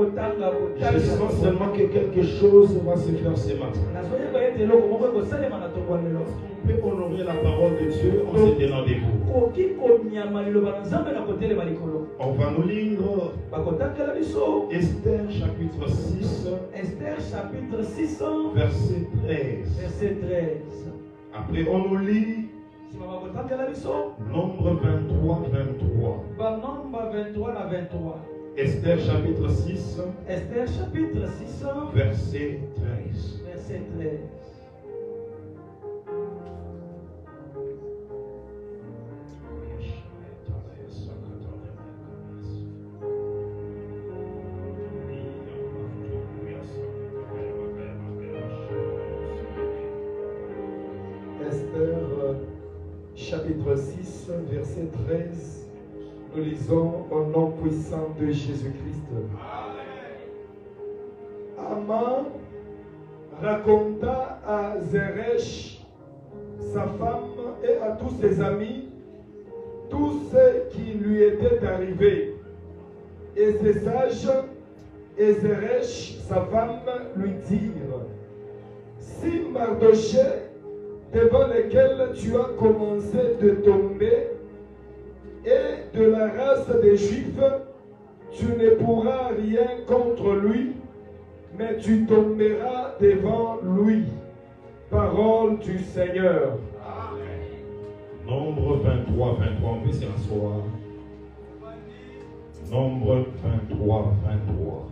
Je sens seulement que quelque chose va se faire ce matin. On peut honorer la parole de Dieu en se tenant debout. On va nous lire Esther chapitre 6, Esther chapitre 6, verset 13. verset 13. Après on nous lit Nombre 23, 23. Nombre 23 à 23. Esther chapitre 6, Esther chapitre 6, verset 13. verset 13. Esther chapitre 6, verset 13, nous lisons au nom puissant de Jésus-Christ. Aman raconta à Zeresh, sa femme et à tous ses amis, tout ce qui lui était arrivé. Et ses sages et Zeresh, sa femme, lui dirent: si Mardochée, devant lesquels tu as commencé de tomber, et de la race des Juifs, tu ne pourras rien contre lui, mais tu tomberas devant lui. Parole du Seigneur. Nombre 23, 23, on peut s'y asseoir. Nombre 23, 23.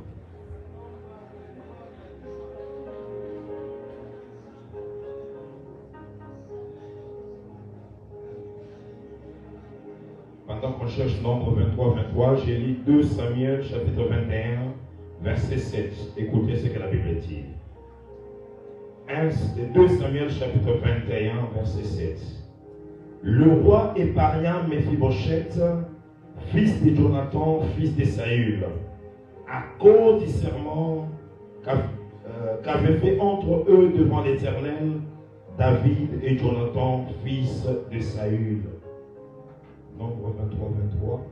Pendant qu'on cherche Nombre 23, 23, j'ai lu 2 Samuel chapitre 21, verset 7. Écoutez ce que la Bible dit. 2 Samuel chapitre 21, verset 7. Le roi épargna Méphibosheth, fils de Jonathan, fils de Saül, à cause du serment qu'avait fait entre eux devant l'Éternel David et Jonathan, fils de Saül. Nombre 23, 23.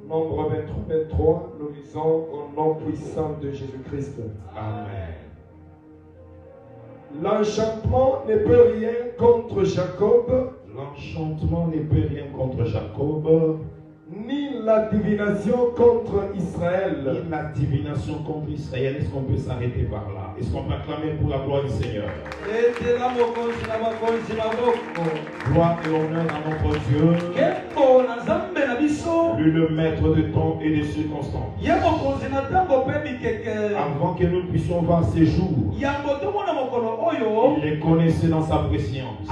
Nombre 23, 23, nous lisons au nom puissant de Jésus-Christ. Amen. L'enchantement ne peut rien contre Jacob, L'enchantement ne peut rien contre Jacob, ni la divination contre Israël. ni la divination contre Israël. Est-ce qu'on peut s'arrêter par là? Est-ce qu'on peut acclamer pour la gloire du Seigneur? Gloire et honneur à notre Dieu, lui le maître de temps et de circonstances. Avant que nous puissions voir ces jours, il les connaissait dans sa préscience.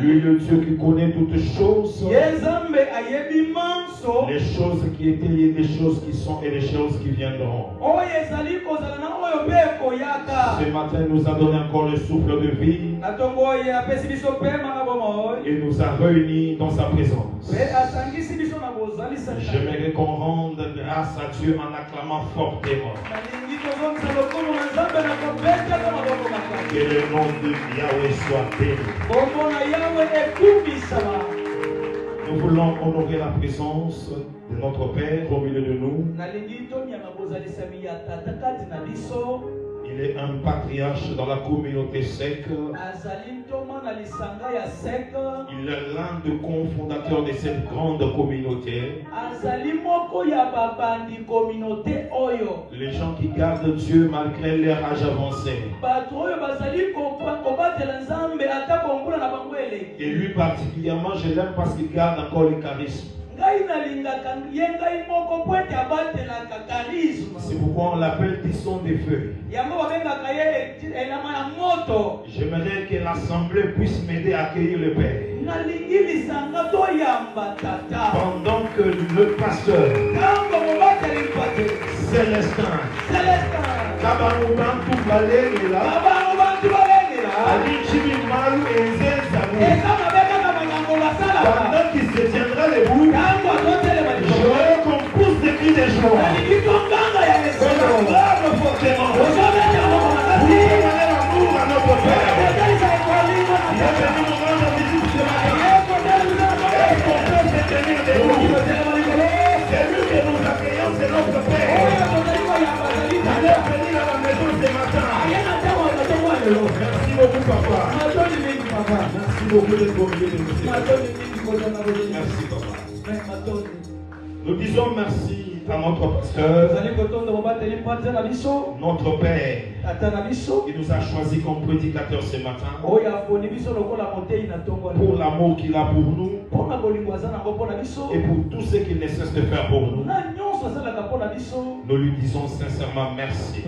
Lui le Dieu qui connaît toutes choses, les choses qui étaient, les choses qui sont et les choses qui viendront. Ce matin, il nous a donné encore le souffle de vie et nous a réunis dans sa présence. J'aimerais qu'on rende grâce à Dieu en acclamant fortement. Que le nom de Yahweh soit béni. Nous voulons honorer la présence de notre Père au milieu de nous. Il est un patriarche dans la communauté sec. Il est l'un des cofondateurs de cette grande communauté. Les gens qui gardent Dieu malgré leur âge avancé. Et lui particulièrement, je l'aime parce qu'il garde encore le charisme. C'est pourquoi on l'appelle Tisson de feu. J'aimerais que l'assemblée puisse m'aider à accueillir le Père. Pendant que le pasteur Célestin pendant qu'il se tiendra debout, j'aurai qu'on pousse des cris de joie. Fortement. Vous donnez l'amour à notre Père. Il est venu nous rendre visite ce matin. Est-ce qu'on peut se tenir debout? C'est lui qui nous a c'est notre Père. Il est venu à la maison ce matin. Merci beaucoup, papa. Merci beaucoup d'être au milieu de nous. Merci, papa. Nous disons merci à notre pasteur, notre Père, qui nous a choisi comme prédicateur ce matin, pour l'amour qu'il a pour nous et pour tout ce qu'il ne cesse de faire pour nous. Nous lui disons sincèrement merci.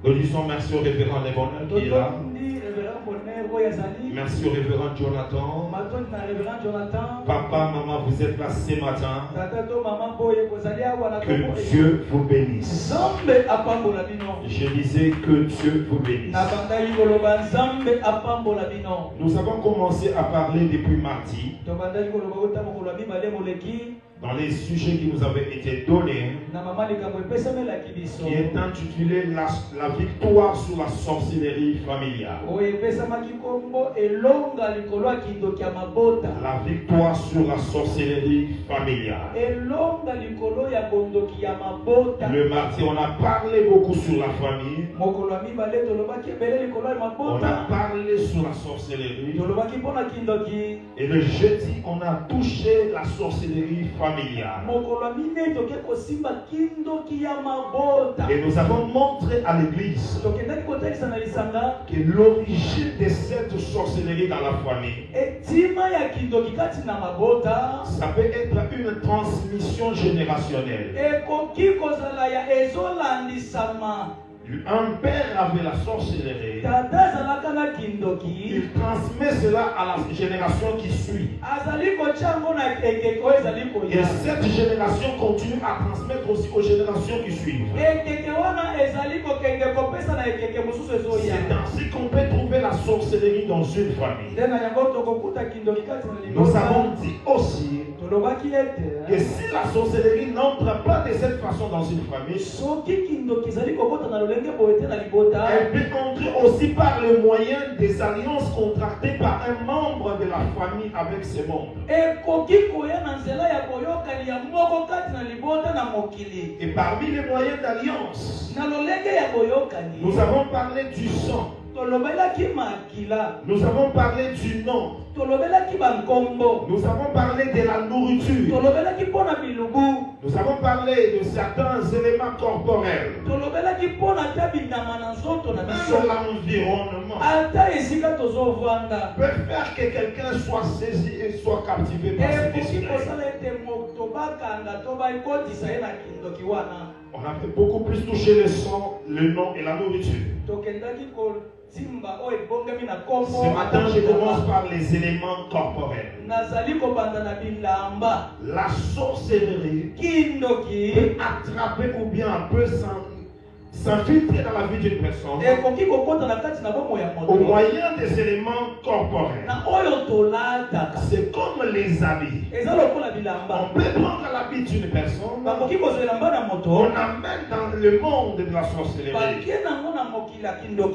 Nous disons merci au révérend Lebonel qui est là. Merci au révérend Jonathan. Papa, maman, vous êtes là ce matin. Que Dieu vous bénisse. Je disais que Dieu vous bénisse. Nous avons commencé à parler depuis mardi dans les sujets qui nous avaient été donnés, qui est intitulé la victoire sur la sorcellerie familiale. La victoire sur la sorcellerie familiale. Le mardi, on a parlé beaucoup sur la famille. On a parlé sur la sorcellerie. Et le jeudi, on a touché la sorcellerie familiale. Et nous avons montré à l'église que l'origine de cette sorcellerie dans la famille, ça peut être une transmission générationnelle. Un père avait la sorcellerie. Il transmet cela à la génération qui suit. Et cette génération continue à transmettre aussi aux générations qui suivent. C'est ainsi qu'on peut trouver la sorcellerie dans une famille. Nous avons dit aussi que si la sorcellerie n'entre pas de cette façon dans une famille, elle peut entrer aussi par le moyen des alliances contractées par un membre de la famille avec ses membres. Et parmi les moyens d'alliance, nous avons parlé du sang. Nous avons parlé du nom. Nous avons parlé de la nourriture. Nous avons parlé de certains éléments corporels. Sur l'environnement peut faire que quelqu'un soit saisi et soit captivé par cet esprit. On a fait beaucoup plus toucher le sang, le nom et la nourriture. Ce matin, je commence par les éléments corporels. La sorcellerie peut attraper ou bien peut s'infiltrer dans la vie d'une personne au moyen des éléments corporels. C'est comme les habits. On peut prendre l'habit d'une personne, on amène dans le monde de la sorcellerie.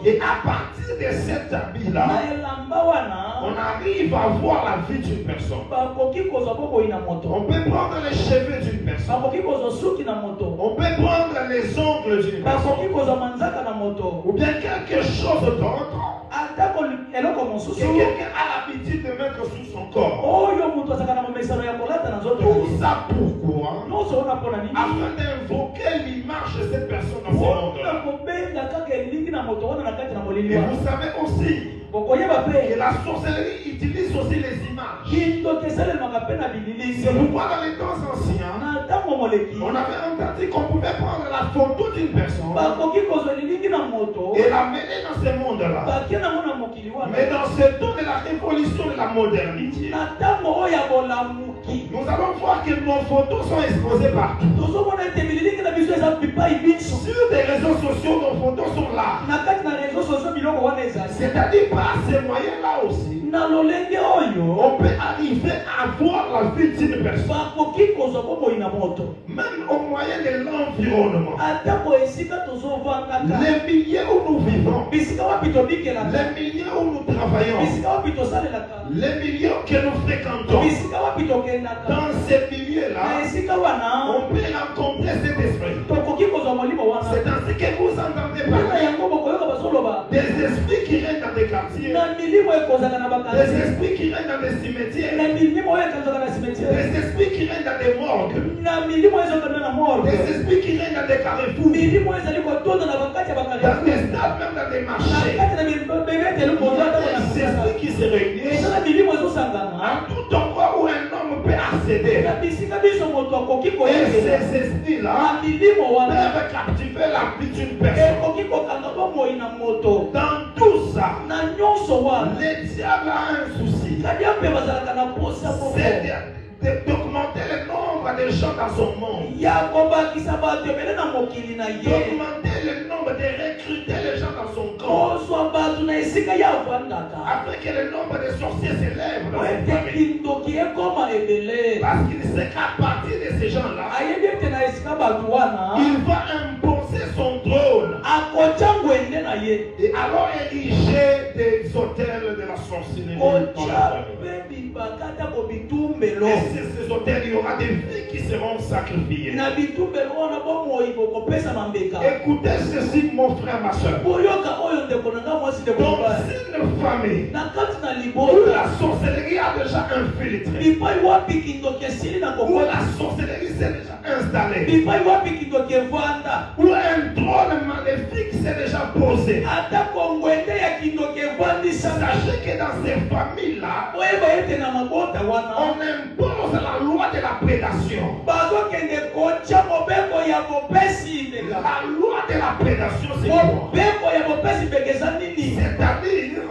Et à partir de cet habit-là, on arrive à voir la vie d'une personne. On peut prendre les cheveux d'une personne. On peut prendre les ongles d'une personne. Ou bien quelque chose d'autre que quelqu'un a l'habitude de mettre sur son corps. Tout ça pourquoi? Afin d'invoquer l'image de cette personne dans ce monde-là. Et vous savez aussi que la sorcellerie utilise aussi les images. C'est pourquoi dans les temps anciens, on avait entendu qu'on pouvait prendre la photo d'une personne et l'amener dans ce monde-là. Mais dans ce temps de la révolution de la modernité, nous allons voir que nos photos sont exposées partout. Sur des réseaux sociaux, nos photos sont là. C'est-à-dire par ces moyens-là aussi, on peut arriver à voir la vie d'une personne. Même au moyen moyen de l'environnement, atako esika tozovandaka les milieux où nous vivons, bisika wapi tobikelaka les milieux où nous travaillons, bisika wapi tosalelaka les milieux que nous fréquentons, bisika wapi tokendaka dans ces na milieux-là, esika wana on peut rencontrer cet esprit. tokoki kozwa molimo wana C'est ainsi que vous entendez mpona parler yango bokoyoka bazoloba des esprits qui règnent dans des quartiers, na milimo ekozaka na des bakanzi esprits qui règnent dans des cimetières, na milimo oyo ekozaka na cimetière des esprits qui règnent dans des morgues, na milimo ezokana na morgue des esprits qui règnent dans des carrefours, milimo ezali kotonda na bakati ya dans bakalefu des stades, même dans des na marchés. kati na bebeteli Il moto y a atako na des esprits qui se réunissent ezala milimo ezosangana à tout endroit où un homme peut accéder. na bisika biso moto akoki Et koyekela ces esprits-là na milimo wana peuvent captiver la vie d'une personne. ekoki kokanga bomoi na moto Dans tout ça, na nyonso wana le diable a un souci. kadia mpe bazalaka na posa moko C'est d'augmenter le nombre de gens dans son monde. ya kobakisa bato ebele na mokili na ye D'augmenter le nombre, de recruter les gens dans son camp. kozwa bato na esika ya avandaka Afin que le nombre de sorciers s'élève dans cette ete famille. kindoki ekoma ebele Parce qu'il sait qu'à partir de ces gens-là, ayebi ete na esika bato wana il va imposer son trône. akotya ngwende na ye Et alors ériger des hôtels de la sorcellerie dans la kotya famille. mpe bibakata kobitumbelo Et sur ces hôtels, il y aura des vies qui seront sacrifiées. na bitumbelo wana bomoi bokopesa mambeka Écoutez ceci, mon frère, ma soeur. boyoka oyo ndeko na nga mwasi ndeko Dans mobali une famille na kati na où libota la sorcellerie a déjà infiltré, bipai wapi kindoki esili na où kokota la sorcellerie s'est déjà installée, bipai wapi kindoki evanda où un trône maléfique s'est déjà posé. atako ngwende ya kindoki evandisaka Sachez que dans ces familles-là, oyeba ete na mabota wana on impose la loi de la prédation. bazokende kotya mobeko ya bopesi mbeka La loi de la prédation, c'est quoi? mobeko ya bopesi mbeka eza nini C'est-à-dire,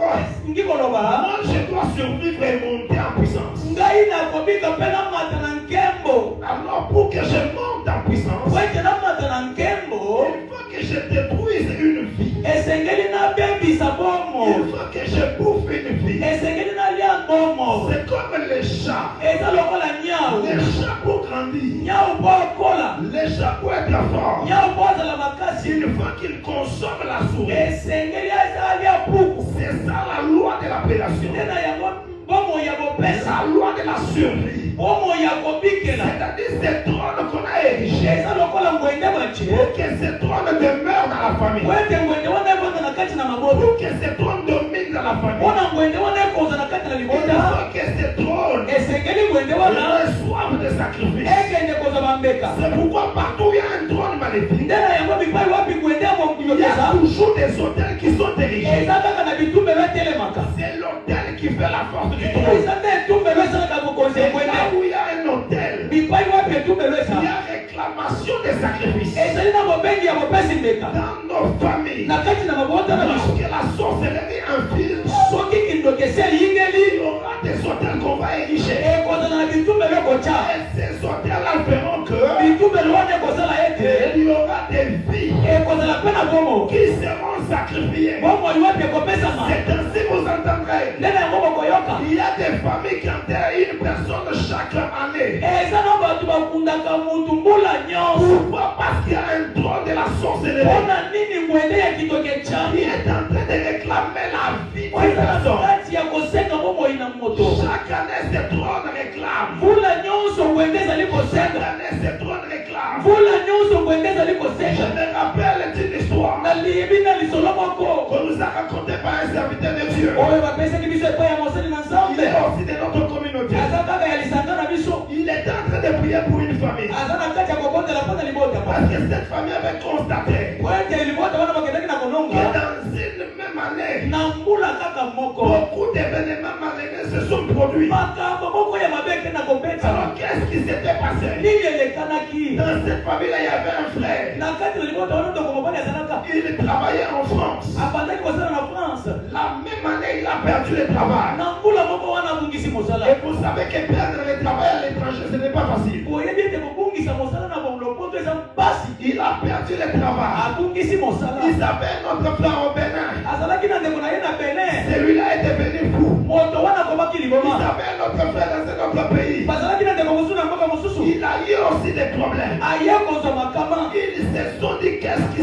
ngi koloba moi je dois survivre et monter en puissance. ngai nakobika mpe namata na nkembo Alors pour que je monte en puissance, po ete namata na nkembo il faut que je détruise une vie. esengeli nabebisa Il bomo faut que je bouffe une vie. esengeli nalia bomo C'est comme les chats. eza lokola nyau Les chats pour grandir. nyau po akola Les chats pour être forts. nyau po azala makasi Une fois qu'ils consomment la souris, esengeli eza alia puku c'est ça la loi de la prédation. nde na yango bomo ya bopesi La loi de la survie. bomo ya kobikela C'est-à-dire ce trône qu'on a érigé. eza lokola ngwende batie Pour que ce trône demeure dans la famille. po ete ngwende wana evanda na kati na maboto Pour que ce trône domine dans la famille. mpona ngwende wana ekonza na kati na Il libota faut que ce trône esengeli ngwende wana reçoive des sacrifices. ekende kozwa bambeka C'est pourquoi partout il y a un trône maléfique. nde na yango bipai wapi ngwende Il y a yakokokesa toujours des hôtels qui sont érigés. eza kaka na bitumbelo etelemaka C'est l'hôtel qui fait la force du trône. eza nde etumbelo esalaka bokonzi ya C'est ngwende là où il y a un hôtel. bipai wapi etumbelo Il y eza a réclamation des sacrifices. ezali na bobengi ya bopesi mbeka Dans nos familles, na kati na mabota na biso lorsque la sorcellerie infiltre, soki kindoki esi elingeli il y aura des hôtels qu'on va ériger. ekozala na bitumbelo ekotya Et ces hôtels-là feront que bitumbelo wana ekozala ete il y aura des vies ekozala mpe na bomo qui seront sacrifiées. bomoi wapi ekopesama C'est ainsi vous entendrez. nde na yango bokoyoka Il y a des familles qui enterrent une personne chaque année. eza na bato bakundaka mutu mbula nyonso Pourquoi? Parce qu'il y a un trône de la sorcellerie mpona nini ngwende ya kindoki qui etyami est en train de réclamer la vie d'une eza na personne. kati ya kosenga bomoi na moto Chaque année, ce trône réclame. mbula nyonso ngwende ezali Chaque kosenga année, ce trône réclame. mbula nyonso ngwende ezali Je kosenga me rappelle d'une histoire naliyebi na lisolo moko qu'on nous a racontée par un serviteur de Dieu. oyo bapesaki biso epai ya mosali na Il nzambe est aussi de notre communauté. aza kaka ya lisanga na biso Il est en train de prier pour une famille. aza na kati ya kobondela mpo na libota Parce que cette famille avait constaté po ete libota wana bakendaki na que kononga dans une même année, na mbula kaka moko beaucoup d'événements malheureux se sont produits. makambo moko ya mabe eke na kobeta Alors qu'est-ce qui s'était passé? nini elekanaki Dans cette famille-là, il y avait un frère. na kati na libota wana ndoko mobali azalaka Il travaillait en France. abandaki kosala na france La même année, il a perdu le travail. na mbula moko wana abungisi mosala Et vous savez que perdre le travail à l'étranger, ce n'est pas facile. oyebi ete kobungisa mosala na lopoto eza mpasi Il a perdu le travail. abungisi mosala Il avait un autre frère au Bénin. azalaki na ndeko na ye na benin Celui-là est devenu fou. moto wana akomaki Il liboma avait un autre frère dans un autre pays. bazalaki na ndeko mosusu na mboka mosusu Il a eu aussi des problèmes. aye kozwa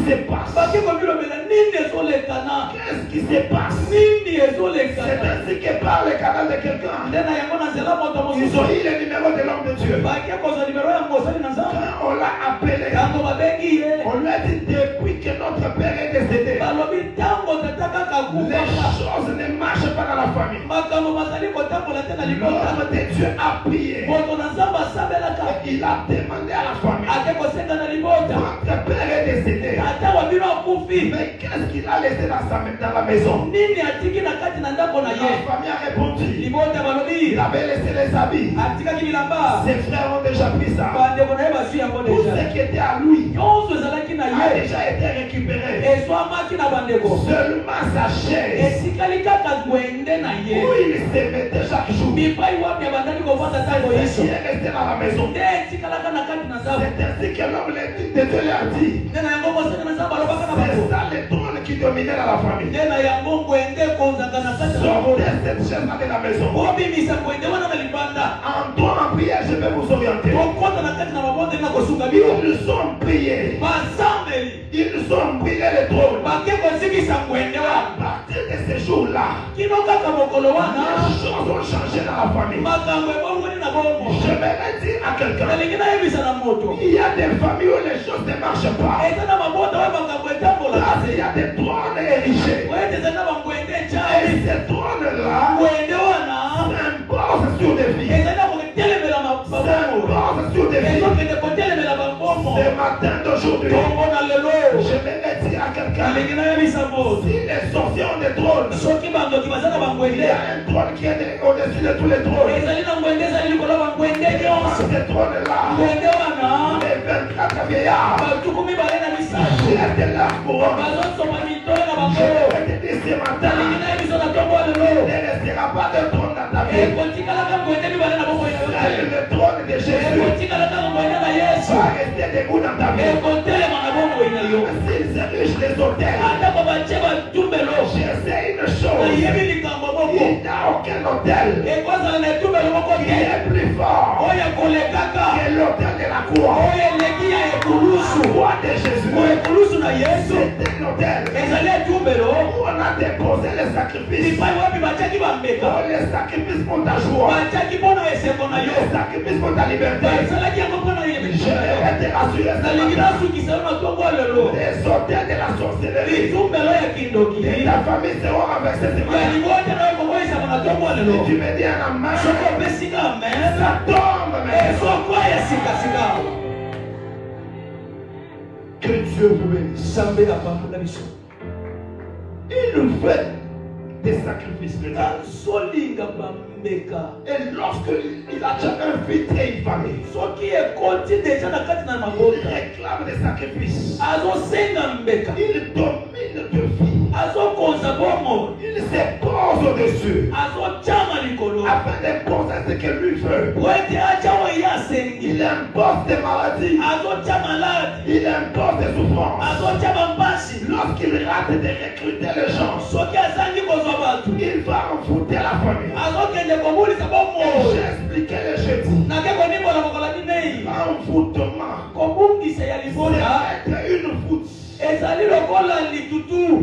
se passe? Qu'est-ce qui se passe? C'est ainsi que parle le canal de quelqu'un. Ils ont eu le numéro de l'homme de Dieu. Quand on l'a appelé, on lui a dit depuis que notre père est décédé, les choses ne marchent pas dans la famille. L'homme de Dieu a prié. Il a demandé à la famille. Votre père est décédé. Mais qu'est-ce qu'il a laissé dans la maison? La famille a répondu. Il avait laissé les habits. Ses frères ont déjà pris ça. Tout ce qui était à lui a déjà été récupéré. Seulement sa chaise où il se mettait chaque jour, qui est resté dans la maison. C'est ainsi que l'homme de Dieu l'a dit. C'est ça le trône qui dominait dans la famille. Sortez cette chaise-là de la maison. En toi en prière, je vais vous orienter. Ils ont prié. Ils ont prié le trône. À partir de ce jour-là, les choses ont changé dans la famille. Je vais dire à quelqu'un, il y a des familles où les choses ne marchent pas. Parce qu'il y a des trônes érigés. Et ces trônes-là s'imposent sur des vies. S'imposent sur des vies. Ce matin d'aujourd'hui, je vais dire à quelqu'un, si les sorciers ont des trônes, il y a un trône qui est au-dessus de tous les trônes. Et ce trône-là, les 24 vieillards jettent leur couronne. Je vais te dire ce matin, il ne restera pas de trône dans ta vie. Le trône de Jésus va rester debout dans ta vie. S'ils érigent les hôtels, je sais une chose, il n'y a aucun hôtel qui est plus fort que l'hôtel de la croix. La croix de Jésus, c'est un hôtel où on a déposé les sacrifices. Les sacrifices pour ta joie, les sacrifices pour ta liberté. Je vais te rassurer, les hôtels de la sorcellerie et ta famille seront renversés. Si tu me dis un amen, ça tombe. Que Dieu vous bénisse. Il nous fait des sacrifices. Et lorsqu'il a déjà invité une famille, il réclame des sacrifices. Il domine de vie. Il se pose au-dessus afin d'imposer ce que lui veut. Il impose des maladies. Il impose des souffrances. Lorsqu'il rate de recruter les gens, il va envoûter la famille. J'ai expliqué le jeudi. Envoûtement, c'est mettre une voûte,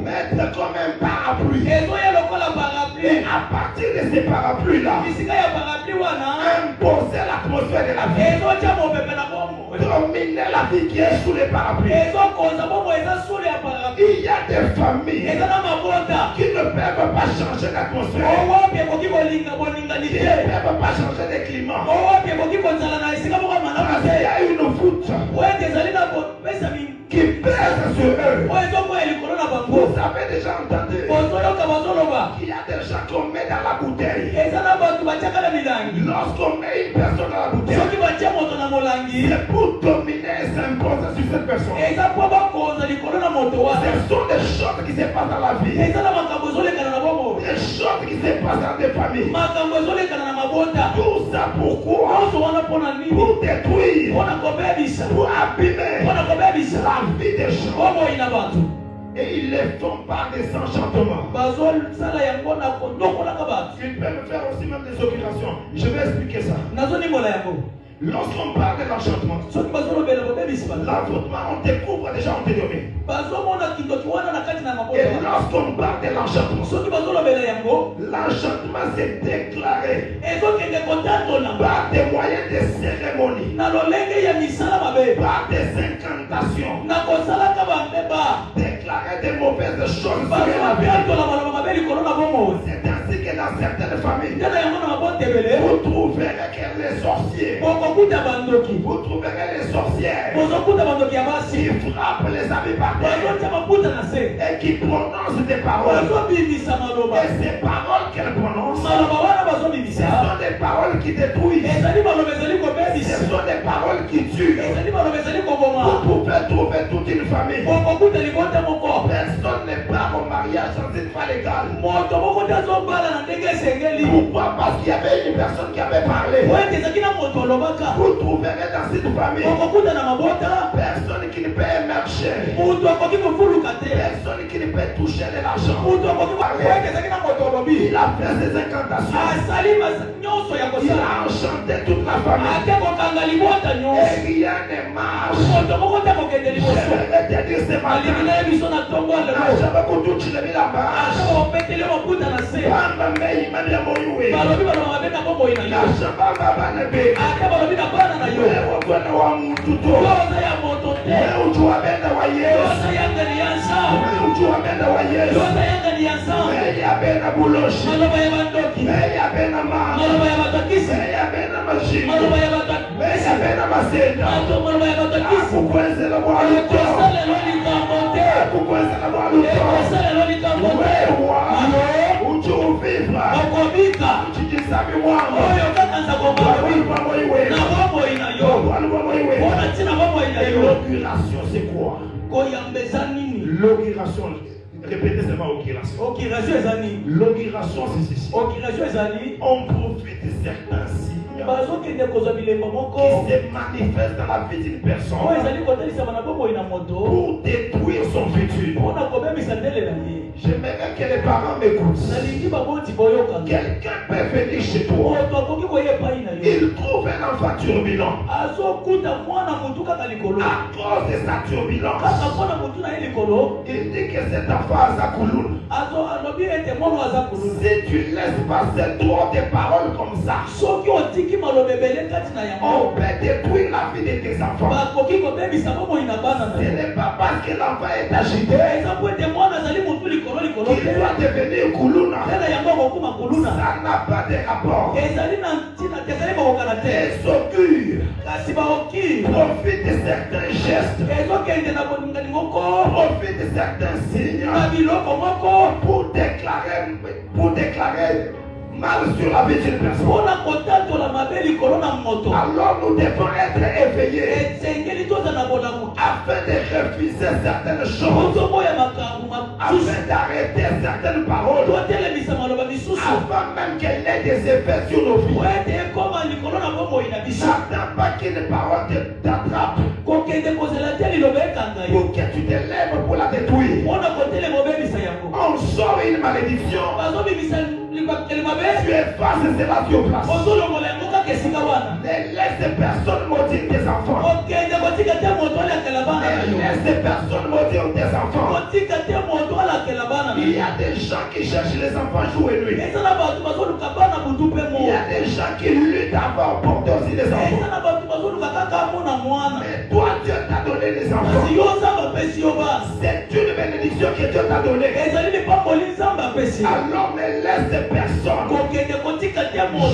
mettre comme un parapluie. Et à partir de ces parapluies-là, imposer l'atmosphère de la vie, dominer la vie qui est sous les parapluies. Il y a des familles qui ne peuvent pas changer l'atmosphère, qui ne peuvent pas changer le climat. Parce qu'il y a une voûte qui pèse sur eux. Vous avez déjà entendu qu'il y a des gens qu'on met dans la bouteille. Lorsqu'on met une personne dans la bouteille, c'est pour dominer et s'imposer sur cette personne. Ce sont des choses qui se passent dans la vie. Des choses qui se passent dans des familles. Tout ça pourquoi? Pour détruire, pour abîmer la vie des gens. Et ils les font par des enchantements. Ils peuvent faire aussi même des occupations. Je vais expliquer ça. Lorsqu'on parle de l'enchantement, l'envoûtement, on découvre déjà, on te donne. Et lorsqu'on parle de l'enchantement, l'enchantement s'est déclaré par des moyens de cérémonie, par des incantations, déclarer des mauvaises choses. C'est ainsi que dans certaines familles, vous trouverez que les sorciers, vous trouverez les sorcières qui frappent les amis par terre et qui prononcent des paroles. Et ces paroles qu'elles prononcent, ce sont des paroles qui détruisent. Ce sont des paroles qui tuent. Vous pouvez trouver toute une famille. Personne n'est pas au mariage sans une foi légale. Pourquoi? Parce qu'il y avait une personne qui avait parlé. Vous trouverez dans cette famille personne qui ne peut marcher, personne qui ne peut toucher de l'argent. Il a fait ses incantations, il a enchanté toute la famille et rien ne marche. J'aimerais te dire ce matin, j'avais beaucoup de choses L'auguration, c'est quoi? L'auguration, répétez seulement l'auguration, c'est ceci. On profite de certains signes qui se manifestent dans la vie d'une personne pour détruire son futur. J'aimerais que les parents m'écoutent. Quelqu'un peut venir chez toi. Il trouve un enfant turbulent. À cause de sa turbulence, il dit que cet enfant a Zakouloun. Si tu laisses passer trop de paroles comme ça, on peut détruire la vie de tes enfants. Ce n'est pas parce que l'enfant est agité qu'il doit devenir Koulouna. Ça n'a pas de rapport. Les augures profitent de certains gestes, profitent de certains signes pour déclarer mal sur la vie d'une personne. Alors nous devons être éveillés afin de refuser certaines choses, afin d'arrêter certaines paroles, avant même qu'elles aient des effets sur nos vies. N'attends pas qu'une parole t'attrape pour que tu te lèves pour la détruire. On sort une malédiction, tu effaces cela sur place. Ne laisse personne maudire tes enfants. Ne laisse personne maudire tes enfants. Il y a des gens qui cherchent les enfants jour et nuit. Il y a des gens qui luttent avant pour porter aussi les enfants. Mais toi, Dieu t'a donné les enfants. C'est une bénédiction que Dieu t'a donnée. Alors ne laisse personne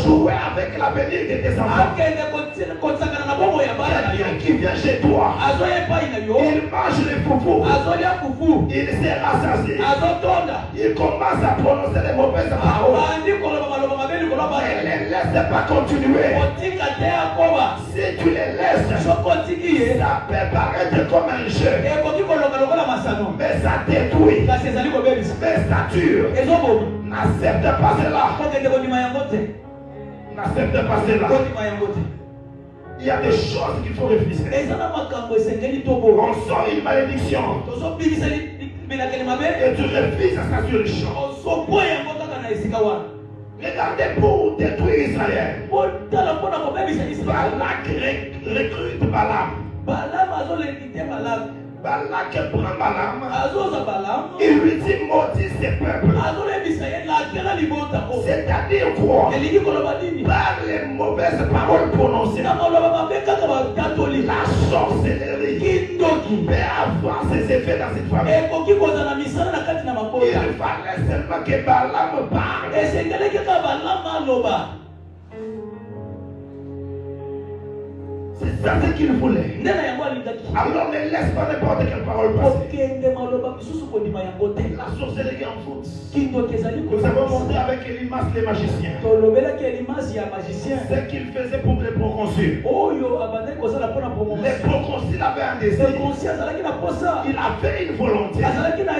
jouer avec l'avenir de tes enfants. Quelqu'un qui vient chez toi, il mange les foufous, il s'est rassasié, il commence à prononcer les mauvaises paroles. Ne les laisse pas continuer. Si tu les laisses, ça peut paraître comme un jeu, mais ça détruit. Mais ça tue. N'accepte pas cela. N'accepte pas cela. Il y a des choses qu'il faut refuser. On sort une malédiction et tu refuses sa solution. Regardez pour détruire Israël. Balak recrute Balaam. Balak prend Balaam. azoza Balaam Il lui dit maudit ces peuples. azolebisa ye lakela libota o C'est-à-dire quoi? elingi koloba nini Par les mauvaises paroles prononcées. na maloba mabe kaka batatoli La sorcellerie kindoki peut avoir ses effets dans cette famille. ekoki kozala misala na kati na Il mabota fallait seulement que Balaam parle. esengeleki kaka Balama aloba C'est ça ce qu'il voulait. nde na yango alingaki Alors ne laisse pas n'importe quelle parole passer. kokende maloba misusu kondima yango te La sorcellerie en fout. kindoki ezali Nous avons monté avec Elimas les magiciens. tolobelaki elimasi ya magicien Ce qu'il faisait pour les proconsuls. oyo abandaki kozala mpona Les promotion proconsuls avaient un désir. ekonsi azalaki na posa Il avait une volonté azalaki na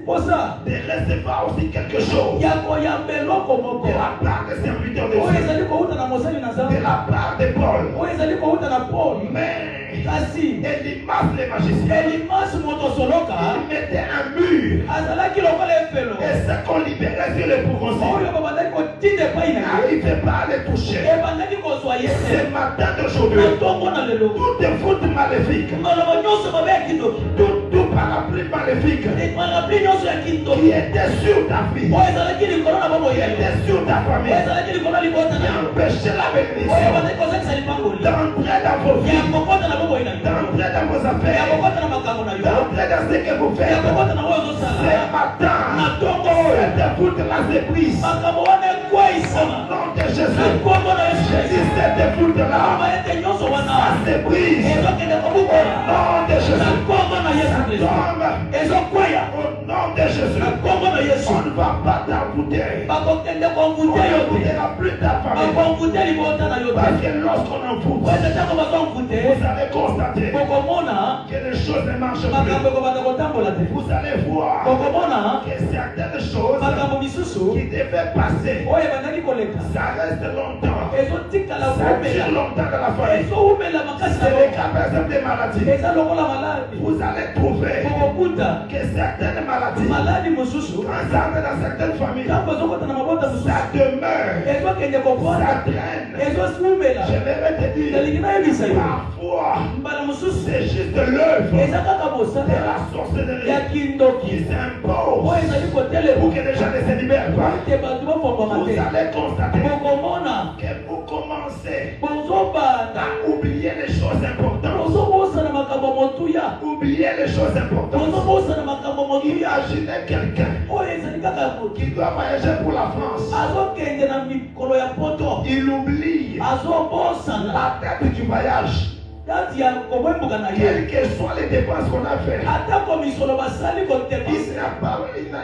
posa de recevoir aussi quelque chose ya koyamba eloko moko de la part des serviteurs de oyo Dieu, ezali kouta na mosali na de nzambe la part de Paul. oyo ezali kouta na paul Mais kasi Elimas les magiciens, elimasi moto soloka il mettait un mur. azalaki lokola efelo Et ce qu'on libérait sur les proconsuls oyo babandaki kotinda epai na ye n'arrivait pas à les toucher. ebandaki kozwa ye Ce te matin na d'aujourd'hui, ntongo na lelo toutes les fautes maléfiques, maloba nyonso mabe ya kindoki tout parapluie maléfique malapli nyonso ya qui kindoki était sur ta vie, oyo ezalaki likolo na qui boboye était sur ta oyo famille, ezalaki likolo ya libota qui na yo empêchait la oyo bénédiction ebandaki kozakisa lipangoli d'entrer dans vos ya vies, kokota na boboye na yo d'entrer dans vos ya affaires, kokota na makambo na yo d'entrer dans ce que vous ya faites. kokota na oyo Ce ozosala matin, na ntongo oyo cette voûte-là se brise. makambo wana Au ekweyisama nom de na Jésus, nkombo na yesu je dis cette voûte-là aba ete nyonso wana se brise. ezokende Au kobukola nom de na Jésus, nkombo na yesu ça kristo tombe. ezokweya Au nom de Jésus, na nkombo na yesu on ne va pas t'envoûter. bakokende On konvute yo ne te voudra plus ta famille. bakonvute libota na yo Parce te que lorsqu'on envoûte, wese ntango bakonvute vous allez constater bokomona que les choses ne marchent makambo plus. ekobanda kotambola te Vous allez voir bokomona que certaines choses makambo misusu qui devaient passer, oyo ebandaki koleka ça reste longtemps. ezotikala Ça koumela dure longtemps dans la famille. ezowumela makasi C'est na le yo cas par exemple des maladies. eza lokola maladi Vous allez trouver bokokuta que certaines maladies, maladi mosusu quand ça arrive dans certaines familles, ntango ezokota na mabota mosusu ça demeure, ezokende ça kokwana traîne. ezosumela Je vais te dire, nalingi nayebisa yo parfois, mbala mosusu c'est juste l'œuvre eza kaka de mosala la sorcellerie ya kindoki qui s'impose oyo ezali kotelema pour que les gens ne se libèrent pas. te bato bafongwama Vous te allez constater bokomona que vous commencez bozobanda à oublier les choses importantes. bozobosana makambo motuya Oublier les choses importantes. bozobosana makambo motuya Imaginez quelqu'un oyo ezali kaka qui doit voyager pour la France. azokende na mikolo ya poto Il oublie azobosana la date du voyage. kati ya kobwembuka na ye Quelles que soient les dépenses qu'on a faites, atako misolo basali kotemisa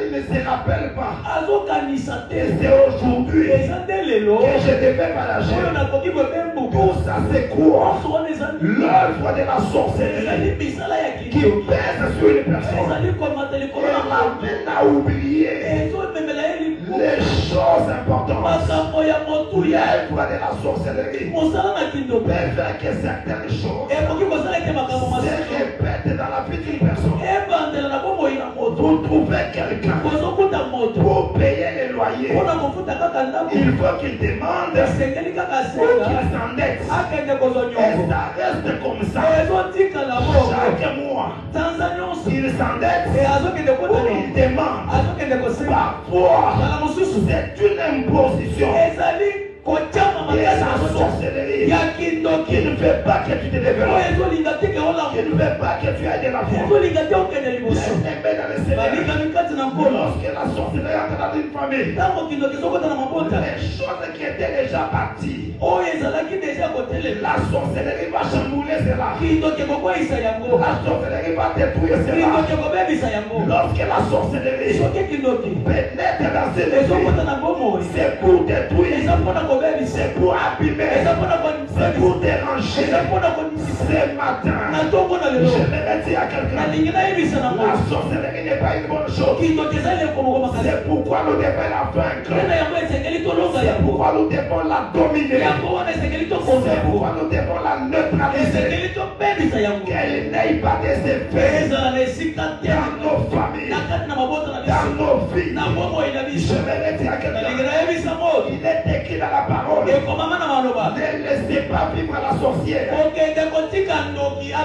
il ne se rappelle pas. azokanisa Et te c'est aujourd'hui eza nde lelo que je devais oyo voyager. nakoki kobembuka Tout ça, c'est quoi? nyonso wana eza L'œuvre de la ezali sorcellerie misala ya qui kindoki pèse sur une personne. ezali komata likolo Et na l'amène à oublier ezomemela ye liku les choses importantes. makambo ya motuya L'œuvre de la sorcellerie mosala na kindoki peut faire que certaines choses ekoki kosala ete makambo se masusu répètent dans la vie d'une personne. ebandela na bomoi na moto Vous trouvez quelqu'un kozokuta moto pour payer les loyers. mpona kofuta kaka ndako Il faut qu'il demande esengeli kaka ou qu'il senga s'endette. akende kozwa Et nyongo ça reste comme ça. ezotikala bongo Chaque mois, sanza nyonso il s'endette azokende ou kota il demande. azokende kosenga Parfois, kala mosusu c'est une imposition ezali kotyama et makasi la azotya sorcellerie ya qui kindoki ne veut pas que tu te oyo développes, ezolinga te ke qui olamu ne veut pas que tu ailles de la foi. ezolinga te okende liboso Bien-aimé dans le Seigneur, balingami kati na nkolo lorsque la sorcellerie entre dans une famille, ntango kindoki ezokota na mabota les choses qui étaient déjà parties, oyo ezalaki deja kotelela la sorcellerie va chambouler cela. kindoki ekokweyisa yango La sorcellerie va détruire cela. kindoki ekobebisa yango Lorsque la sorcellerie soki kindoki pénètre dans cette vie, ezokota na bomoi c'est pour détruire, eza mpona kobebisa c'est pour abîmer, eza mpona c'est pour eza déranger. mpona konimisa Ce matin, na ntongo na je lelo vais dire à quelqu'un, nalingi nayebisa na la moto sorcellerie n'est pas une bonne chose. kindoki eza elekomoko makasi C'est pourquoi nous devons la vaincre. nde na yango esengeli tolonga C'est yango pourquoi nous devons la dominer. yango wana esengeli C'est tokonza yango pourquoi nous devons la neutraliser. esengeli tobebisa yango Qu'elle n'ait pas des effets ezala na esika te dans nos familles, na kati na mabota na dans biso nos vies. na bomoi na Je biso vais le dire à nalingi quelqu'un. nayebisa moto Il est écrit dans la parole Ne laissez pas vivre la sorcière.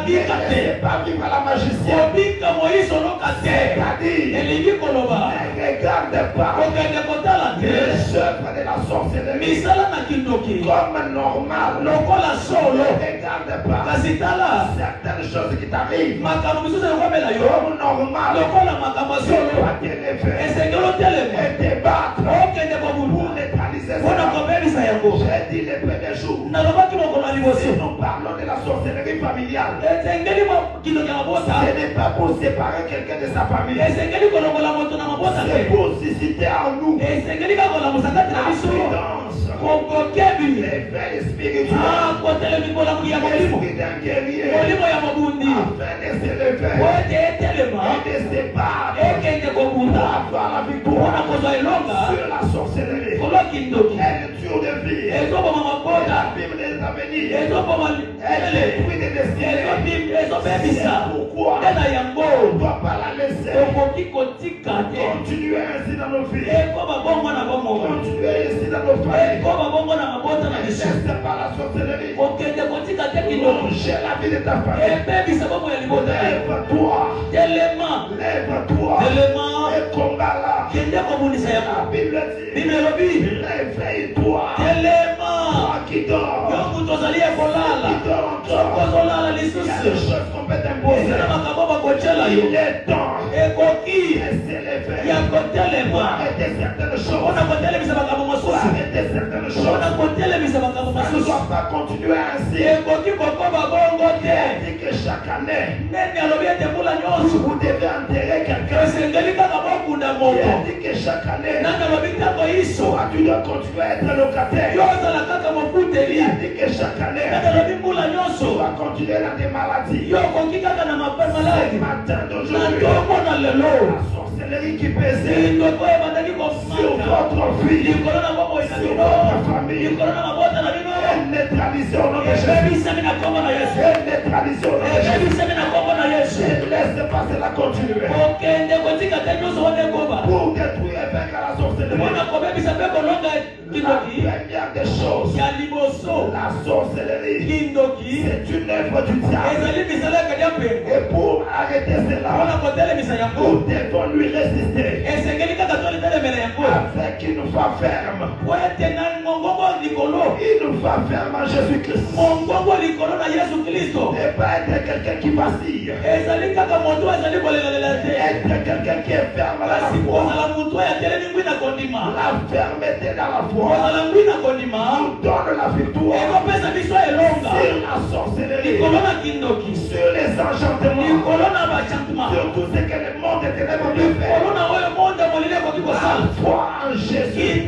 Ne laissez pas vivre la magicienne. C'est-à-dire, ne regardez pas les œuvres de la sorcellerie comme normal. Ne regardez pas certaines choses qui t'arrivent comme normal. Tu dois t'élever et te battre pour neutraliser cela. J'ai dit les premiers jours, si nous parlons de la sorcellerie familiale, ce n'est pas pour séparer quelqu'un de sa famille, c'est pour susciter en nous la prudence, l'éveil spirituel, l'esprit d'un guerrier, afin de s'élever et de se battre pour avoir la victoire sur la sorcellerie. Elle tue de vie. Elle abîme les avenirs. Elle détruit des destinées. C'est pourquoi on ne doit pas la laisser continuer ainsi dans nos vies. Continuer ainsi dans nos familles. Ne laisse pas la sorcellerie manger la vie de ta famille. Lève-toi. Lève-toi. Et combat-la. La Bible dit, réveille-toi. Toi qui dors. Qui dort encore. Il y a des choses qu'on peut t'imposer. Il est temps de s'élever. Arrêtez certaines choses. Arrêtez certaines choses. Ça ne doit pas continuer ainsi. Il dit que chaque année, vous devez enterrer quelqu'un. Il dit que chaque année, toi, tu dois continuer à être locataire. Il dit que chaque année, tu dois continuer dans des maladies. Ce matin d'aujourd'hui, la sorcellerie qui pesait sur votre vie, sur votre famille, elle neutralisée au nom de Jésus. Elle neutralisée au nom de Jésus. Elle laisse passer la continuer. Pour détruire et vaincre la sorcellerie. La première des choses, la sorcellerie, c'est une œuvre du diable. Et pour arrêter cela, nous devons lui résister avec une foi ferme. Une foi ferme en Jésus-Christ. Ne pas être quelqu'un qui vacille. Être quelqu'un qui est ferme dans la foi. La fermeté dans la foi nous donne la victoire sur la sorcellerie, sur les enchantements, sur tout ce que le monde est ténèbres peut faire. La foi en Jésus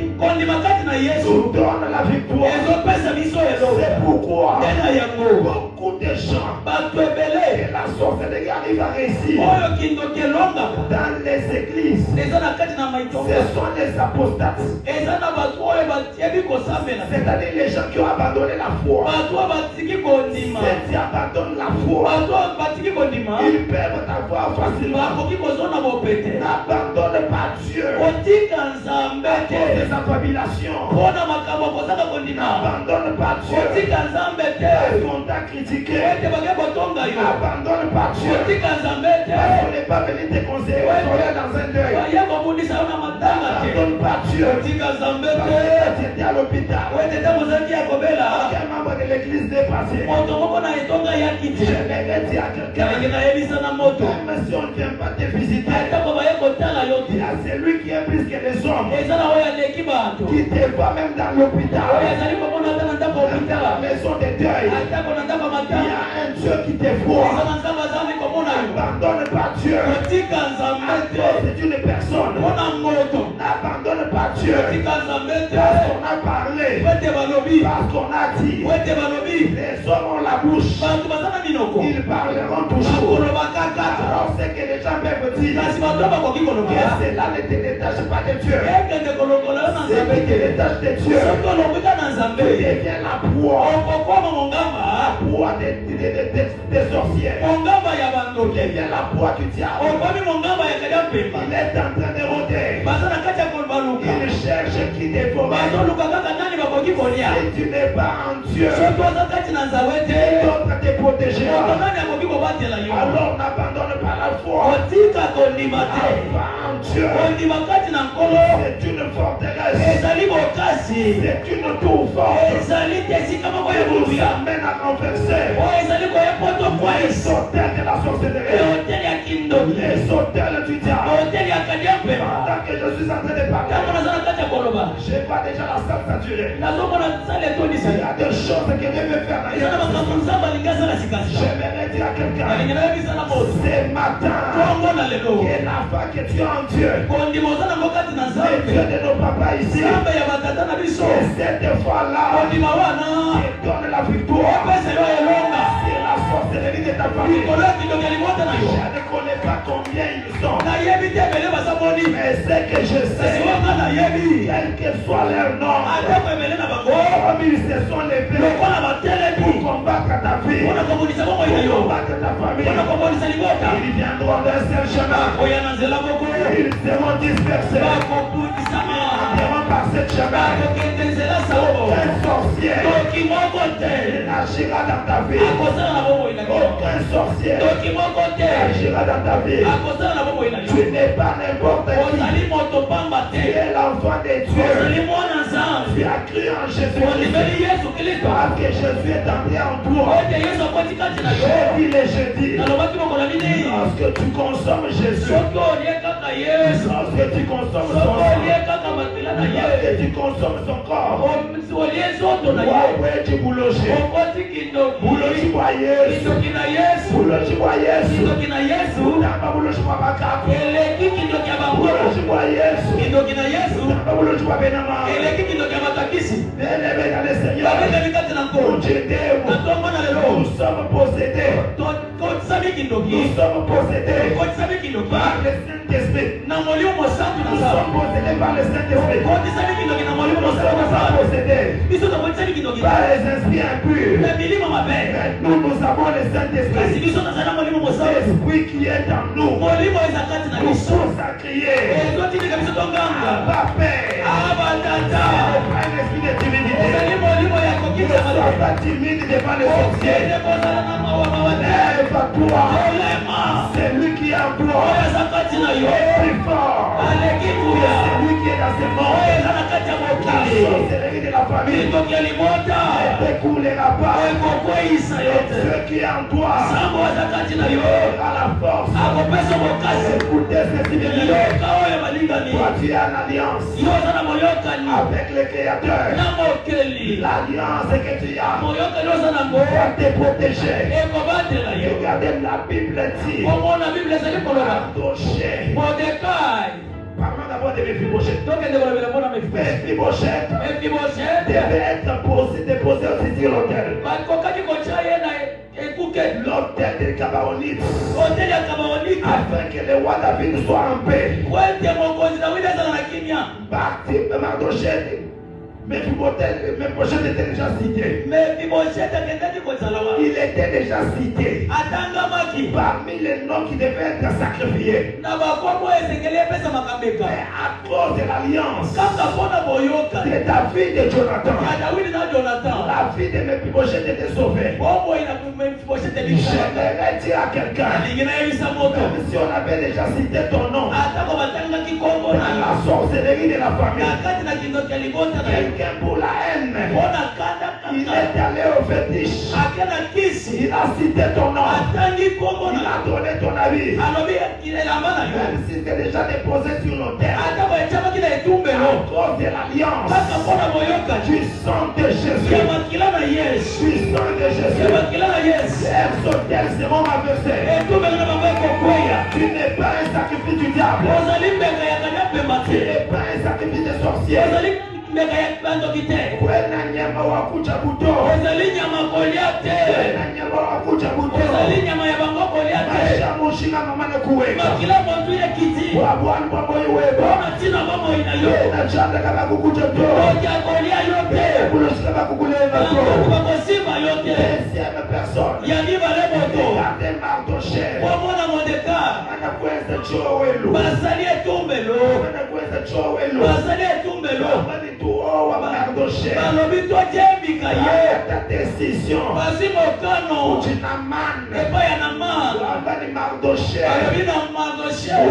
nous donne la victoire. C'est pourquoi beaucoup de gens et la sorcellerie arrive à réussir dans les églises. Ce sont les apostates. C'est-à-dire les gens qui ont abandonné la foi. Ceux qui abandonnent la foi, ils peuvent avoir facilement. N'abandonne pas Dieu à cause des affabulations. N'abandonne pas Dieu parce qu'on t'a critiqué. N'abandonne pas Dieu parce qu'on n'est pas venu te conseiller dans un deuil. N'abandonne pas Dieu parce que tu étais à l'hôpital. Aucun membre de l'église dépassé. Je l'ai dit à quelqu'un, même si on ne vient pas te visiter, il y a celui qui est plus que les hommes, qui te voit même dans l'hôpital, dans la maison de deuil. Il y a un Dieu qui te voit. N'abandonne pas Dieu c'est une personne. N'abandonne pas Dieu parce qu'on a parlé, parce qu'on a dit. Les hommes ont la bouche, ils parleront toujours. Alors c'est que les gens peuvent dire que cela ne te détache pas de Dieu. C'est que te détache de Dieu. Tu deviens la proie des sorcières. Tu deviens la proie du diable. Il est en train de rôder. Il cherche qui dévore. kolia. Si tu n'es pas en Dieu, Soki oza kati na nzambe te, d'autres te protégera. moto nani akoki kobatela yo? Alors n'abandonne pas la foi. Otika kondima te. Va en Dieu. Kondima kati na nkolo C'est une forteresse. ezali bokasi. C'est une tour forte. Ezali te esika moko ya Qui nous boluya. amène à renverser Oyo ezali koya poto les kwais. hôtels de la sorcellerie, Hoteli ya kindoki. les hôtels du diable. Hoteli ya kadiampema. Pendant que je suis en train de Ntango parler, naza na kati ya koloba. je vois déjà la salle saturée. Nazomona sale etondisa. Il y a des choses que Dieu veut faire Eza na makambo d'ailleurs. nzambe alingi asala sikasika. J'aimerais dire à quelqu'un, Alingi nayebisa na moto. ce matin, Tongo na lelo. que la foi que tu as en Dieu, Kondima oza nango kati na le Dieu nzambe. de nos papas ici, Nzambe ya batata na biso. et cette fois-là, Kondima wana. qui donne la victoire, Epesa yo elonga. c'est la sorcellerie de ta famille. Likolo ya kindoki alimota na yo. Je ne connais pas combien ils sont, Nayebi te ebele baza moni. mais ce que je Kasi sais, wanga nayebi. quel que soit leur nom, Atako ebele na bango. comme ils se sont levés Lokola batelemi. pour combattre ta vie, Mpona kobundisa bongo pour ina yo. combattre ta famille, Mpona kobundisa libota. ils viendront d'un seul chemin. Oya na nzela moko. Ils seront dispersés. Bakobundisama. Enterrons par cette chemin. Bakokende nzela sango. Aucun sorcier Toki moko te. n'agira dans ta vie. Akozala na bongo ina yo. Aucun sorcier Toki moko te. n'agira dans ta vie. Akozala na bongo ina Tu yo. n'es pas n'importe qui. Ozali moto pamba Tu te. es l'enfant de Dieu. Ozali mwana Tu nzambe. as cru en Jésus. Ondimeli Yesu Kristo. Parce que Jésus est entré en toi. Ote Yesu akoti kati na yo. Jeudi les jeudis. Nalobaki mokolo minei. Lorsque tu consommes Jésus. Soki olie kaka Yesu. Lorsque tu consommes son Soki olie sang. kaka makila na Lorsque ye. tu consommes son corps. Olie nzoto na ye. Ouais, tu bouloges. Okoti kindoki. Boulogi kwa Yesu. Kindoki na Yesu. Boulogi kwa Yesu. Kindoki na Yesu. Namba boulogi kwa Bakaku. Eleki kindoki ya bangolo. Boulogi kwa Yesu. Kindoki na Yesu. Namba boulogi kwa Benama. Eleki kindoki ya matakisi. Bien-aimé dans le Seigneur. Babengami kati na nkolo. Nous t'aidons. Na tongo na lelo. Nous sommes possédés. Kotisami kindoki. Nous sommes possédés Kotisami kindoki. par le Saint-Esprit. Na molimo mosantu na Nous sala. sommes possédés par le Saint-Esprit. Kotisami kindoki na molimo Nous mosantu na sommes pas sala. possédés Biso tokotisami kindoki. par les esprits impurs. Na milimo mabe. Mais nous avons le Kasi Saint-Esprit. biso nazali na molimo mosantu. L'Esprit qui est en nous. Molimo eza kati na Nous biso. sommes à crier. Ezotindika biso tonganga. Pas Père. Aba tata. Pas un esprit de timidité. Ozali molimo ya Ne kokita sois mabe. pas timide devant les sorciers. Okende kozala na mawa mawa te. Lève-toi. Olema. C'est lui qui est en Oyo toi. eza kati na yo. Est plus fort. Aleki kuya. C'est lui qui est dans ce Oyo monde. eza na kati ya La mokili. sorcellerie de la famille Kindoki ya libota. ne t'écoulera pas. Ekokweyisa yo te. Ce qui est en toi Sango eza kati na yo. aura la force. Akopesa mokasi. Écoutez ceci, bien-aimé. Yoka oyo balingani. Toi, tu es en alliance Yo oza na moyokani. avec le Créateur. Na mokeli. L'alliance que tu as Moyokani oza nango. va te protéger. Ekobatela yo. Regardez la Bible dit. Omona Bible ezali koloba. Mardochée. Mordekai. Parlons d'abord de Mephibosheth. Tokende kolobela mpona Mefibosheth. Mephibosheth Mefibosheth. devait être déposé aussi sur l'autel. Bakokaki kotia ye na ekuke. L'autel des Gabaonites. Hoteli ya Kabaonike. Afin que le roi David soit en paix. Po ete mokonzi Dawidi azala na kimia. Mardochée. Mephibosheth était déjà cité. Mefibosheth akendaki kozala wa. Il était déjà cité Atangamaki. parmi les noms qui devaient être sacrifiés. Na bakombo esengeli epesa makambeka. Mais à cause de l'alliance Kaka mpona boyoka. de David et Jonathan, Ya Dawidi na Jonathan. la vie de Mephibosheth était sauvée. Bombo ina Mefibosheth ebikala. J'aimerais dire à quelqu'un, Alingi nayebisa moto. même si on avait déjà cité ton nom Atako batangaki kombo dans na la sorcellerie de la famille, na kati na kindoki ya libota na yo. quelqu'un pour la haine, Mpona kanda il kaka. est allé au fétiche, Akena kisi. il a cité ton nom, Atangi kombo il na a donné ton avis, alobi elamba na yo. même si c'est déjà déposé sur l'autel. Atako etiamaki na À etumbelo. cause de l'alliance Kaka mpona boyoka. du sang de Ya Jésus, makila na Yesu. du sang de Ya Jésus, makila na Yesu. les autels seront raversés. Etumbelo na bango ekokweya. Tu n'es pas un sacrifice du diable, Ozali mbeka ya kanyapema tu te. n'es pas un sacrifice de sorcier. Ozali mbeka ya bandoki te. Kwena nyama wa kucha buto, Ozali nyama kolia te. kwena nyama wa kucha buto, Ozali nyama ya bango kolia te. maisha mushinga mama ne kuweka. Makila motu ile kiti. Wabwani kwa moyo webo, Bona tina mamo ina yo. na chanda kama kukucha to, Oja kolia yote. kuloshika kama kukulenga to. Bakosima yote. Deuxième personne, Yandiba leboto. regardez Mardochée, Wamona Mordekai. anakweza choo welu, Basali etumbelo. anakweza choo welu, Basali etumbelo. Wamani tuoa Mardochée, ta décision. Tu n'as man. Avani Mardoché.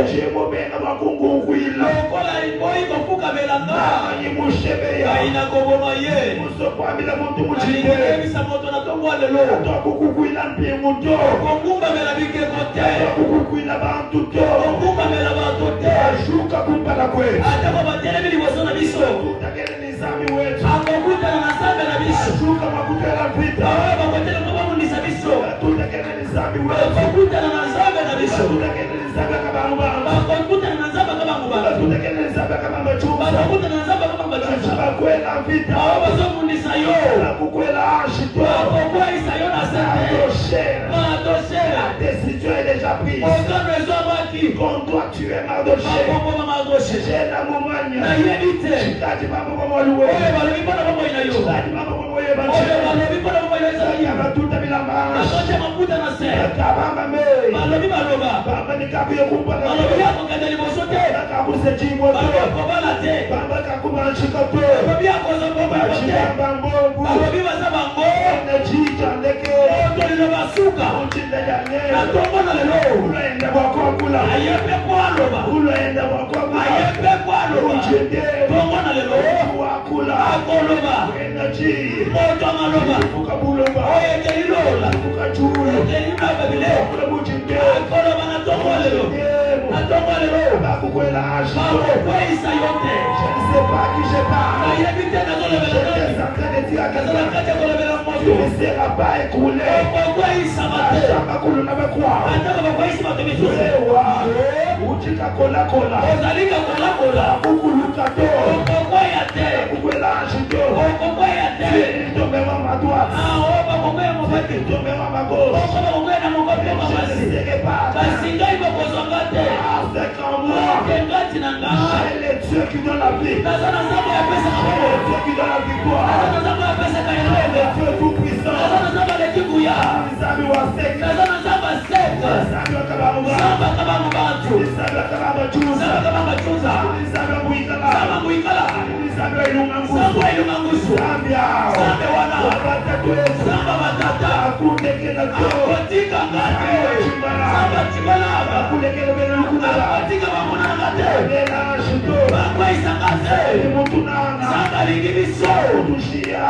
Tu es mauvais dans ma congouville. Nani Mouchebeya. Moussopami la montu mouchide. Toi kukukuila mpie muto. Toi kukukuila bantuto. Ashuka kumpala kwe. Tutakele nizami wetu. Ashuka makutela vita. Tutakele nizami wetu. Tutakele nizami kabangubanga. Tutakele nizami kabangachumba. Tukakwela vita. Kukwela ashito. La décision est déjà prise. Quand toi tu es Mardoché. J'ai la moumania. Chikati mama mama loué. Chikati mama mama yebanche. Yaba tuta bilamba. Kabamba me. Bamba ni kabi yokumpana. Kabuse chimbo to. Bamba kakuma chikato. Chikamba mbogu. Nejicha ndeke. Uchinde jane. Unaenda kwa kula. Unaenda kwa kula. Uchinde. Wakula. Energy. Ukabulomba. Ukachulu. Uchinde. Bakukwela ashi. Je ne sais pas qui je parle. J'étais en train de dire à quelqu'un. Tu ne seras pas écroulé. Uchika kola kola. Kukuluka to. Kukwela ashi to. Tombera ma droite. Tombera ma gauche. Je ne serai pas. Avec en moi. J'ai les dieux qui donnent la vie. J'ai les dieux qui donnent la victoire. Les dieux tout puissants. Les amis wa sec. Les amis wa kabaruba. Les amis wa kabaruba. Les amis wa muikala. Les amis wa ilungangusu. Zambia. Wabatatu. Akundekela to. Chibala. Akundekela belukunala. Bela shito. Mutunana. Utushia.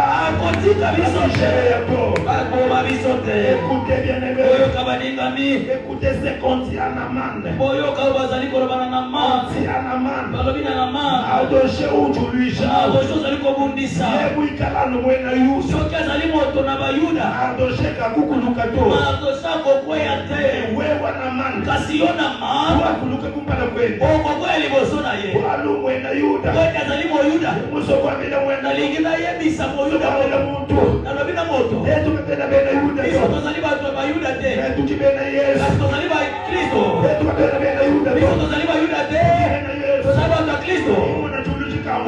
Écoutez bien aimé. Écoutez ce qu'on dit à Naman. Adoshe ujulisha. Yebwikala numwena yusu. Adoshe kakukuluka to. Wewa Naman. Wakuluka kumpana kweli. Walu mwena yuda. Muso kwa mila mwena. Mwena muntu. Etu kepena bena yuda. Etu kipena Yesu. Etu kepena bena yuda. Imona chulu chikamu.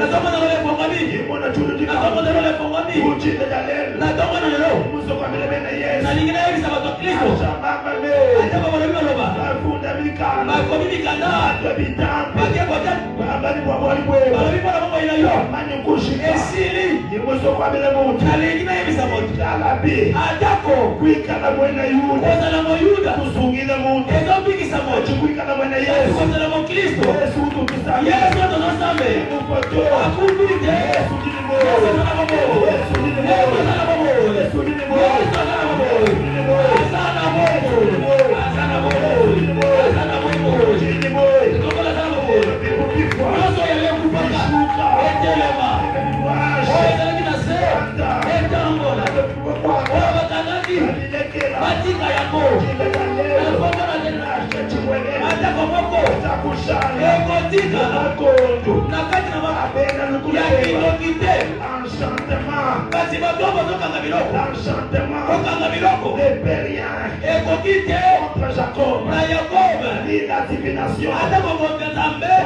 Imona chulu chikamu. Uchinde jalelu. Muso kwa mila bena Yesu. Shabamba me. Afunda mikana. Atwe bitambi. Abani wabali mwewa. Mani kushika. Imuso kwa mila muntu. Alabi. Kwikala mwena yuda. Kusungila muntu. Chukwikala mwena Yesu. Yesu utukisame. Mukoto. Yesu dinimo. Yesu dinimo. Yesu dinimo.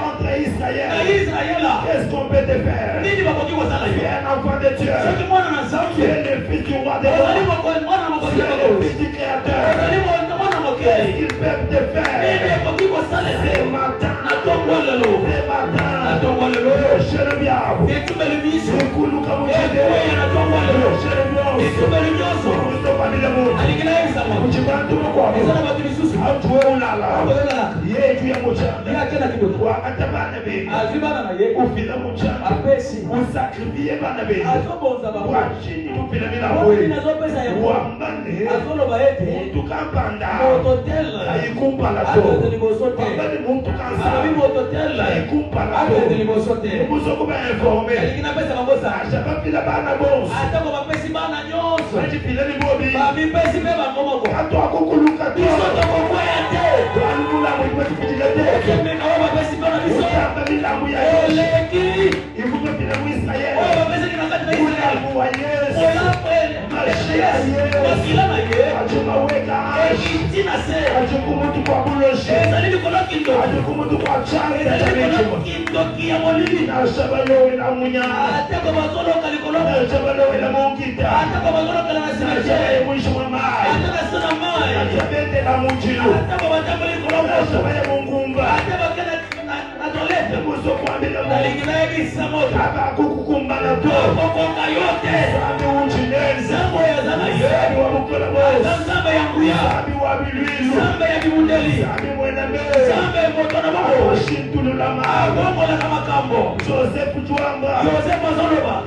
Contre Israël. Qu'est-ce qu'on peut te faire? Tu es un enfant de Dieu. Tu es le fils du roi des rois. Tu es le fils du créateur. Qu'est-ce qu'ils peuvent te faire? Ce matin,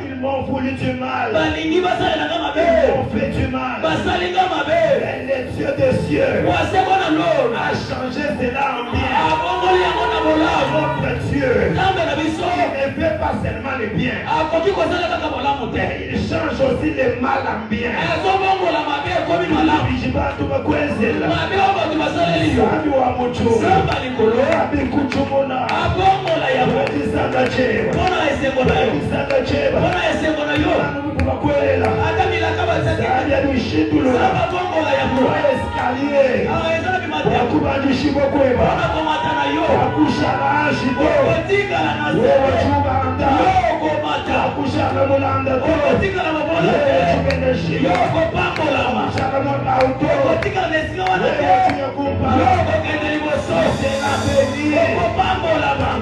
Ils m'ont voulu du mal. Ils m'ont fait du mal. Mais les dieux des cieux a changé cela en bien. Notre Dieu, il ne fait pas seulement le bien, mais il change aussi le mal en bien.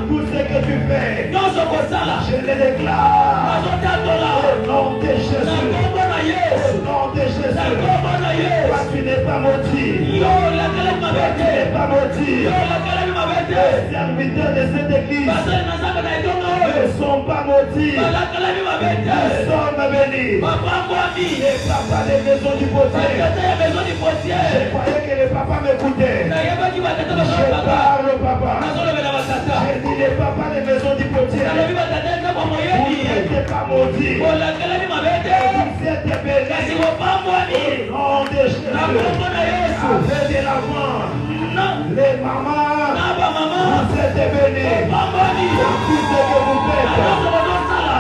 Tout ce que tu fais, je le déclare au nom de Jésus. Au nom de Jésus. Toi, tu n'es pas maudit. Toi, tu n'es pas maudit. Les serviteurs de cette église ne sont pas maudits. Nous sommes bénis. Les papas des maisons du potier. Je croyais que les papas m'écoutaient. Je parle au papa. J'ai dit les papas des maisons du potier. Vous n'êtes pas maudits. Vous êtes bénis. Au nom de Jésus. Avec de l'avant. Les mamans, vous êtes bénis. Tout ce que vous faites,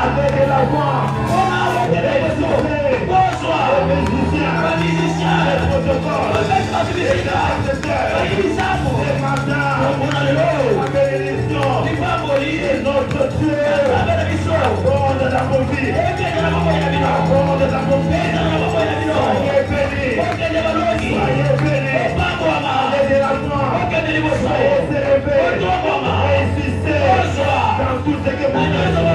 avec de l'avant. Les musiciens, les protocoles, les intercesseurs, les matins, la bénédiction de notre Dieu. Bon de la bonne vie, bon de la bonne vie. Soyez bénis, soyez bénis. Allez de l'avant, soyez élevés, réussissez dans tout ce que vous faites.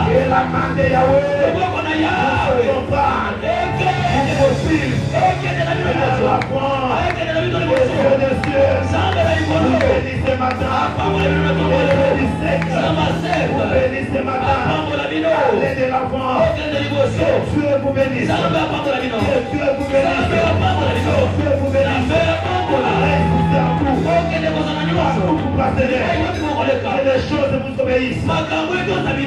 Et la main de Yahweh ne soyons pas impossible. Et la foi, les yeux des cieux, vous bénissez ce matin. Vous bénissez vous bénissez ce matin. Allez de l'avant. Que Dieu vous bénisse. Que Dieu vous bénisse. Que Dieu vous bénisse. Réussissez en tout. Partout vous passerez. Que les choses vous obéissent.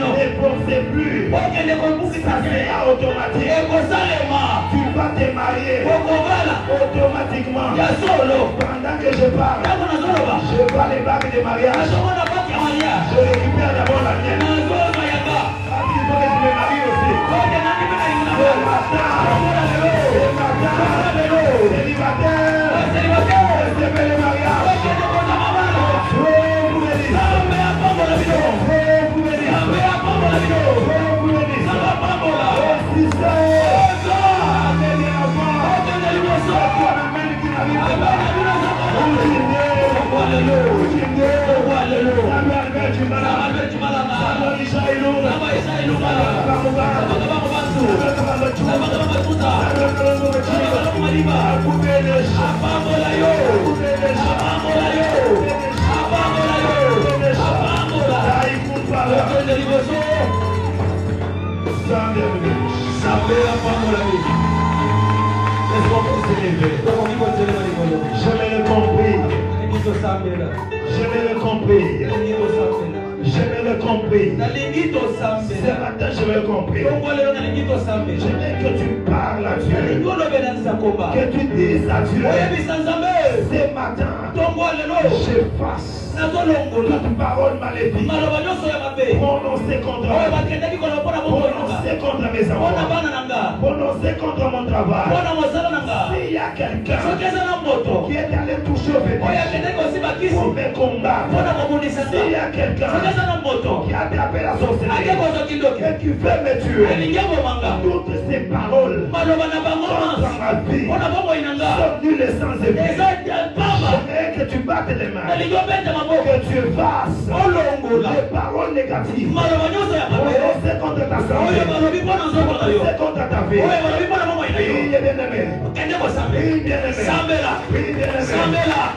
Ne forcez plus. Ça sera automatique. Tu vas te marier automatiquement. Pendant que je parle, je vois les bagues de mariage. Je récupère d'abord la mienne. Parce qu'il faut que je me marie aussi. Le matin, célibataire, recevez le mariage. Dieu vous bénisse. Dieu vous bénisse. Dieu vous bénisse. Réussissez. Jamais le compris. Jamais le compris. Jamais le compris. Ce matin, je vais le compris. Je veux que tu parles à Dieu. Que tu dises à Dieu. Ce matin, j'efface toute parole maléfique prononcée contre moi, prononcée contre mes enfants, prononcée contre mon travail. S'il y a quelqu'un qui est allé toucher au fétiche pour me combattre, s'il y a quelqu'un qui a attrapé la sorcellerie et qui veut me tuer, toutes ces paroles contre ma vie sont nulles et sans effet. Je veux que tu battes les mains, que tu effaces les paroles négatives prononcées contre ta santé, prononcées contre ta vie. Oui, bien-aimé. Oui, bien-aimé. Oui, bien-aimé.